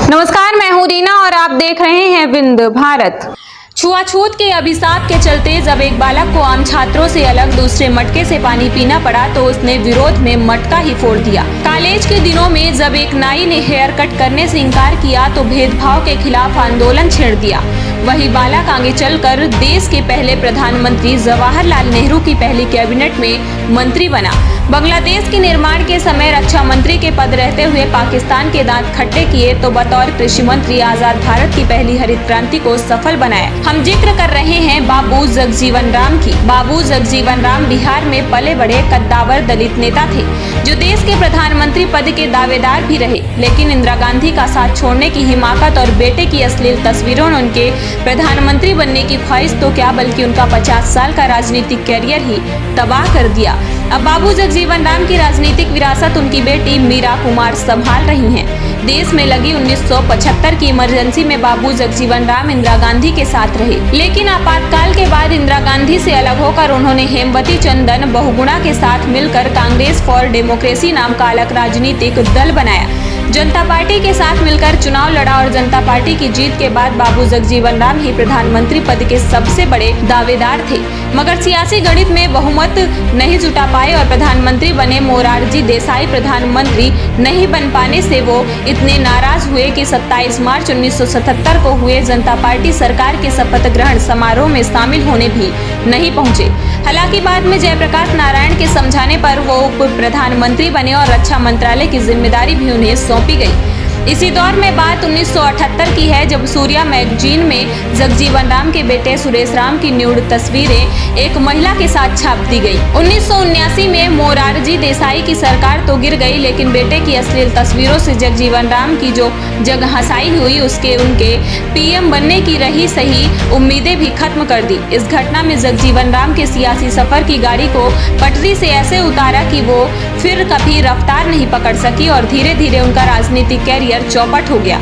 नमस्कार, मैं हूं रीना और आप देख रहे हैं विंध्य भारत। छुआछूत के अभिशाप के चलते जब एक बालक को आम छात्रों से अलग दूसरे मटके से पानी पीना पड़ा तो उसने विरोध में मटका ही फोड़ दिया। कॉलेज के दिनों में जब एक नाई ने हेयर कट करने से इनकार किया तो भेदभाव के खिलाफ आंदोलन छेड़ दिया। वही बालक आगे चलकर देश के पहले प्रधानमंत्री जवाहरलाल नेहरू की पहली कैबिनेट में मंत्री बना। बांग्लादेश के निर्माण के समय रक्षा मंत्री के पद रहते हुए पाकिस्तान के दांत खट्टे किए तो बतौर कृषि मंत्री आजाद भारत की पहली हरित क्रांति को सफल बनाया। हम जिक्र कर रहे हैं बाबू जगजीवन राम की। बाबू जगजीवन राम बिहार में पले बड़े कद्दावर दलित नेता थे जो देश के प्रधानमंत्री पद के दावेदार भी रहे, लेकिन इंदिरा गांधी का साथ छोड़ने की हिमाकत और बेटे की अश्लील तस्वीरों ने उनके प्रधानमंत्री बनने की ख्वाहिश तो क्या बल्कि उनका 50 साल का राजनीतिक कैरियर ही तबाह कर दिया। अब बाबू जगजीवन राम की राजनीतिक विरासत उनकी बेटी मीरा कुमार संभाल रही हैं। देश में लगी 1975 की इमरजेंसी में बाबू जगजीवन राम इंदिरा गांधी के साथ रहे, लेकिन आपातकाल के बाद इंदिरा गांधी से अलग होकर उन्होंने हेमवती चंदन बहुगुणा के साथ मिलकर कांग्रेस फॉर डेमोक्रेसी नाम का अलग राजनीतिक दल बनाया। जनता पार्टी के साथ मिलकर चुनाव लड़ा और जनता पार्टी की जीत के बाद बाबू जगजीवन राम ही प्रधानमंत्री पद के सबसे बड़े दावेदार थे, मगर सियासी गणित में बहुमत नहीं जुटा पाए और प्रधानमंत्री बने। मोरारजी देसाई प्रधानमंत्री नहीं बन पाने से वो इतने नाराज हुए कि 27 मार्च 1977 को हुए जनता पार्टी सरकार के शपथ ग्रहण समारोह में शामिल होने भी नहीं पहुंचे। हालांकि बाद में जयप्रकाश नारायण के समझाने पर वो उप प्रधानमंत्री बने और रक्षा मंत्रालय की जिम्मेदारी भी उन्हें सौंपी गई। इसी दौर में बात 1978 की है जब सूर्या मैगजीन में जगजीवन राम के बेटे सुरेश राम की न्यूड तस्वीरें एक महिला के साथ छाप दी गई। 1979 में मोरारजी देसाई की सरकार तो गिर गई, लेकिन बेटे की अश्लील तस्वीरों से जगजीवन राम की जो जग हंसाई हुई उसके उनके पीएम बनने की रही सही उम्मीदें भी खत्म कर दी। इस घटना में जगजीवन राम के सियासी सफर की गाड़ी को पटरी से ऐसे उतारा कि वो फिर कभी रफ्तार नहीं पकड़ सकी और धीरे धीरे उनका राजनीतिक कैरियर चौपट हो गया।